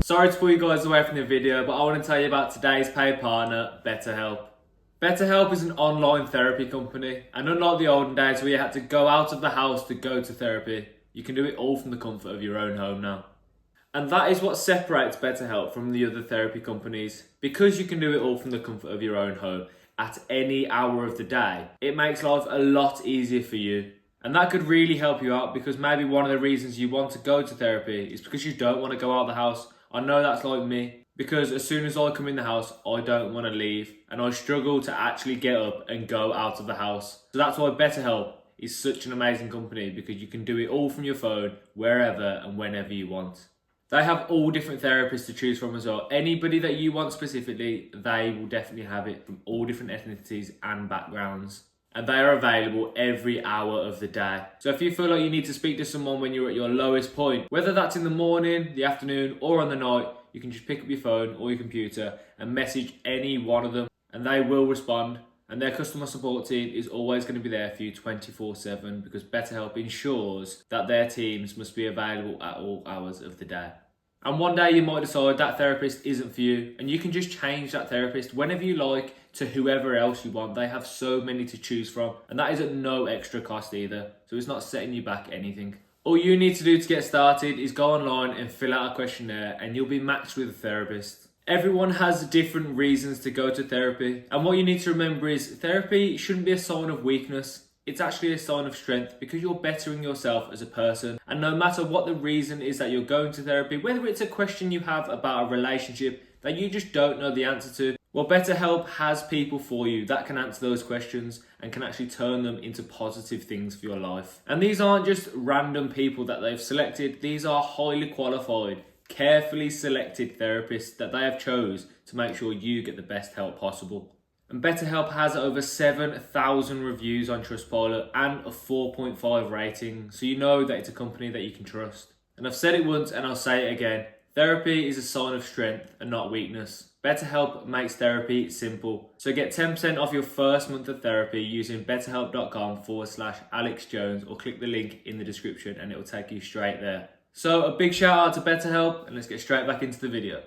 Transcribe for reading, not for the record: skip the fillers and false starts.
Sorry to pull you guys away from the video, but I want to tell you about today's paid partner, BetterHelp. BetterHelp is an online therapy company, and unlike the olden days where you had to go out of the house to go to therapy, you can do it all from the comfort of your own home now. And that is what separates BetterHelp from the other therapy companies. Because you can do it all from the comfort of your own home at any hour of the day, it makes life a lot easier for you. And that could really help you out, because maybe one of the reasons you want to go to therapy is because you don't want to go out of the house. I know that's like me, because as soon as I come in the house, I don't want to leave, and I struggle to actually get up and go out of the house. So that's why BetterHelp is such an amazing company, because you can do it all from your phone, wherever and whenever you want. They have all different therapists to choose from as well. Anybody that you want specifically, they will definitely have it, from all different ethnicities and backgrounds. And they are available every hour of the day. So if you feel like you need to speak to someone when you're at your lowest point, whether that's in the morning, the afternoon, or on the night, you can just pick up your phone or your computer and message any one of them, and they will respond. And their customer support team is always going to be there for you 24/7, because BetterHelp ensures that their teams must be available at all hours of the day. And one day you might decide that therapist isn't for you, and you can just change that therapist whenever you like to whoever else you want. They have so many to choose from, and that is at no extra cost either. So it's not setting you back anything. All you need to do to get started is go online and fill out a questionnaire, and you'll be matched with a therapist. Everyone has different reasons to go to therapy, and what you need to remember is therapy shouldn't be a sign of weakness. It's actually a sign of strength, because you're bettering yourself as a person. And no matter what the reason is that you're going to therapy, whether it's a question you have about a relationship that you just don't know the answer to, well, BetterHelp has people for you that can answer those questions and can actually turn them into positive things for your life. And these aren't just random people that they've selected. These are highly qualified, carefully selected therapists that they have chose to make sure you get the best help possible. And BetterHelp has over 7,000 reviews on Trustpilot and a 4.5 rating, so you know that it's a company that you can trust. And I've said it once and I'll say it again, therapy is a sign of strength and not weakness. BetterHelp makes therapy simple. So get 10% off your first month of therapy using betterhelp.com/AlexJones, or click the link in the description and it will take you straight there. So a big shout out to BetterHelp, and let's get straight back into the video.